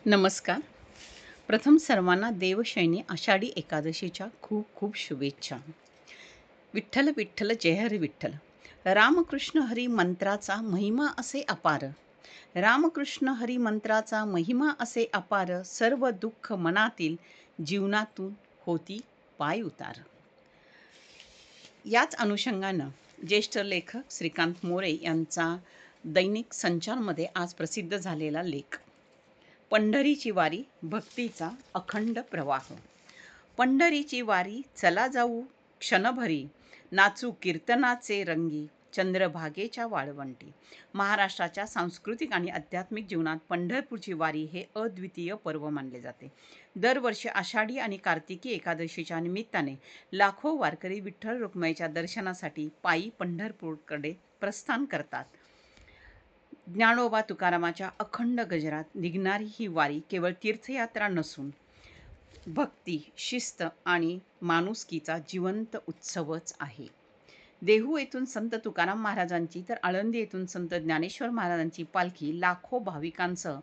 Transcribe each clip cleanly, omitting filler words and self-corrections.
नमस्कार. प्रथम सर्वांना देवशयनी आषाढी एकादशीच्या खूप खूप शुभेच्छा. विठ्ठल विठ्ठल जय हरी विठ्ठल. रामकृष्ण हरी मंत्राचा महिमा असे अपार. रामकृष्ण हरी मंत्राचा महिमा असे अपार. सर्व दुःख मनातील जीवनातून होती पाय उतार. याच अनुषंगानं ज्येष्ठ लेखक श्रीकांत मोरे यांचा दैनिक संचारमध्ये आज प्रसिद्ध झालेला लेख, पंढरीची वारी भक्तीचा अखंड प्रवाह. पंढरीची वारी चला जाऊ क्षणभरी, नाचू कीर्तनाचे रंगी चंद्रभागेच्या वाळवंटी. महाराष्ट्राच्या सांस्कृतिक आणि आध्यात्मिक जीवनात पंढरपूरची वारी हे अद्वितीय पर्व मानले जाते. दरवर्षी आषाढी आणि कार्तिकी एकादशीच्या निमित्ताने लाखो वारकरी विठ्ठल रुक्माईच्या दर्शनासाठी पायी पंढरपूरकडे प्रस्थान करतात. ज्ञानोबा तुकारामाच्या अखंड गजरात निघणारी ही वारी केवळ तीर्थयात्रा नसून भक्ती, शिस्त आणि माणुसकीचा जिवंत उत्सवच आहे. देहू येथून संत तुकाराम महाराजांची तर आळंदी येथून संत ज्ञानेश्वर महाराजांची पालखी लाखो भाविकांसह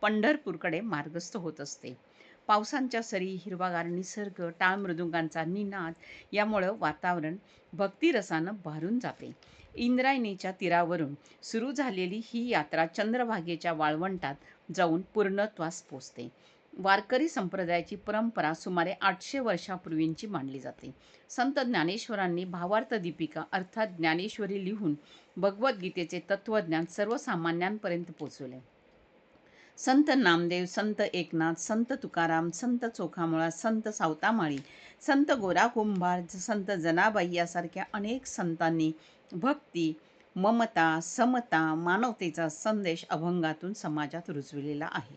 पंढरपूरकडे मार्गस्थ होत असते. पावसांच्या सरी, हिरवागार निसर्ग, टाळ मृदुंगांचा निनाद यामुळं वातावरण भक्तिरसानं भारून जाते. इंद्रायणीच्या तीरावरून सुरू झालेली ही यात्रा चंद्रभागेच्या वाळवंटात जाऊन पूर्णत्वास पोचते. वारकरी संप्रदायाची परंपरा सुमारे 800 वर्षापूर्वींची मानली जाते. संत ज्ञानेश्वरांनी भावार्थ दीपिका अर्थात ज्ञानेश्वरी लिहून भगवद्गीतेचे तत्वज्ञान सर्वसामान्यांपर्यंत पोचवले. संत नामदेव, संत एकनाथ, संत तुकाराम, संत चोखामळा, संत सावतामाळी, संत गोरा कुंभार, संत जनाबाई यासारख्या अनेक संतांनी भक्ती, ममता, समता, मानवतेचा संदेश अभंगातून समाजात रुजविलेला आहे.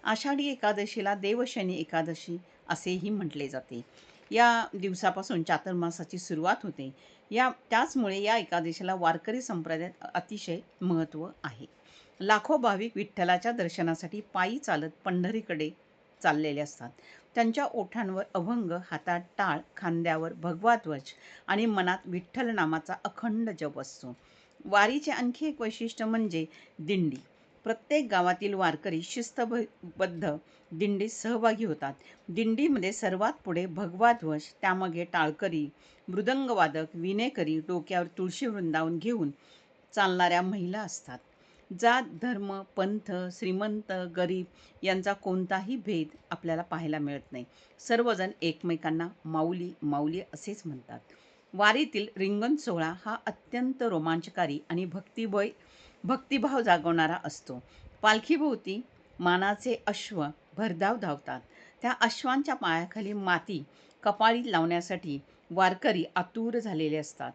आषाढी एकादशीला देवशयनी एकादशी असेही म्हटले जाते. या दिवसापासून चातुर्मासाची सुरुवात होते. त्याचमुळे या एकादशीला वारकरी संप्रदायात अतिशय महत्त्व आहे. लाखो भाविक विठ्ठलाच्या दर्शनासाठी पायी चालत पंढरीकडे चाललेले असतात. त्यांच्या ओठांवर अभंग, हातात टाळ, खांद्यावर भगवा ध्वज आणि मनात विठ्ठल नामाचा अखंड जप असतो. वारीचे आणखी एक वैशिष्ट्य म्हणजे दिंडी. प्रत्येक गावातील वारकरी शिस्तबद्ध दिंडीत सहभागी होतात. दिंडीमध्ये सर्वात पुढे भगवा ध्वज, त्यामागे टाळकरी, मृदंगवादक, विणेकरी, डोक्यावर तुळशी वृंदावन घेऊन चालणाऱ्या महिला असतात. जात, धर्म, पंथ, श्रीमंत, गरीब यांचा कोणताही भेद आपल्याला पाहायला मिळत नाही. सर्वजण एकमेकांना माऊली माऊली असेच म्हणतात. वारीतील रिंगण सोहळा हा अत्यंत रोमांचकारी आणि भक्तिभाव जागवणारा असतो. पालखीभोवती मानाचे अश्व भरधाव धावतात. त्या अश्वांच्या पायाखाली माती कपाळी लावण्यासाठी वारकरी आतुर झालेले असतात.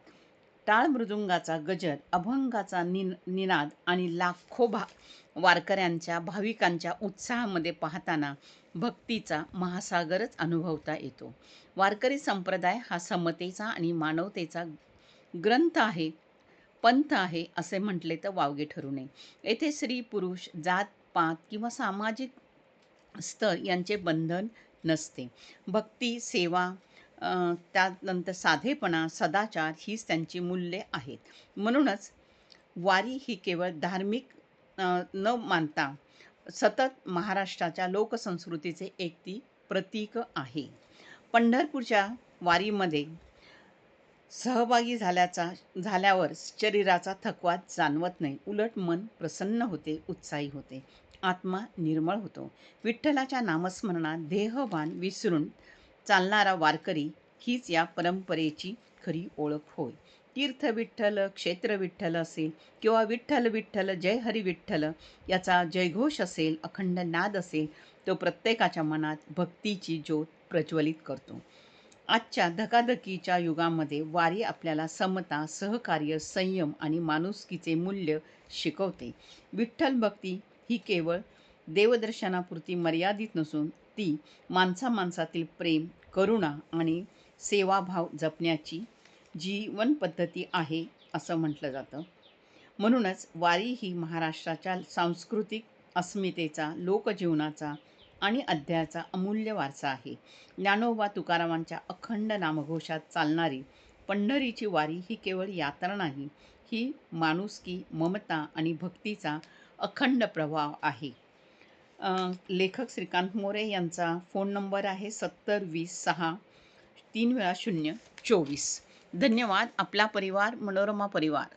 टाळ मृदुंगाचा गजर, अभंगाचा निनाद आणि लाखो वारकऱ्यांच्या भाविकांच्या उत्साहामध्ये पाहताना भक्तीचा महासागरच अनुभवता येतो. वारकरी संप्रदाय हा समतेचा आणि मानवतेचा ग्रंथ आहे, पंथ आहे असे म्हटले तर वावगे ठरू नये. येथे स्त्री पुरुष, जात पात किंवा सामाजिक स्तर यांचे बंधन नसते. भक्ती, सेवा, त्यानंतर साधेपणा, सदाचार हीच त्यांची मूल्ये आहेत. म्हणूनच वारी ही केवळ धार्मिक न मानता सतत महाराष्ट्राच्या लोकसंस्कृतीचे एक ती प्रतीक आहे. पंढरपूरच्या वारीमध्ये सहभागी झाल्यावर शरीराचा थकवा जाणवत नाही. उलट मन प्रसन्न होते, उत्साही होते, आत्मा निर्मळ होतो. विठ्ठलाच्या नामस्मरणात देहभान विसरून चालणारा वारकरी हीच या परंपरेची खरी ओळख होय. तीर्थ विठ्ठल, क्षेत्र विठ्ठल असेल किंवा विठ्ठल विठ्ठल जय हरी विठ्ठल याचा जयघोष असेल, अखंड नाद असेल, तो प्रत्येकाच्या मनात भक्तीची ज्योत प्रज्वलित करतो. आजच्या धकाधकीच्या युगामध्ये वारी आपल्याला समता, सहकार्य, संयम आणि माणुसकीचे मूल्य शिकवते. विठ्ठल भक्ती ही केवळ देवदर्शनापुरती मर्यादित नसून ती माणसामाणसातील प्रेम, करुणा आणि सेवाभाव जपण्याची जीवन पद्धती आहे असं म्हटलं जातं. म्हणूनच वारी ही महाराष्ट्राच्या सांस्कृतिक अस्मितेचा, लोकजीवनाचा आणि अध्यायाचा अमूल्य वारसा आहे. ज्ञानोबा तुकारामांच्या अखंड नामघोषात चालणारी पंढरीची वारी ही केवळ यात्रा नाही, ही माणुसकी, ममता आणि भक्तीचा अखंड प्रवाह आहे. लेखक श्रीकांत मोरे यांचा फोन नंबर आहे 70 20 6 3 वेळा 0 24. धन्यवाद. आपला परिवार, मनोरमा परिवार.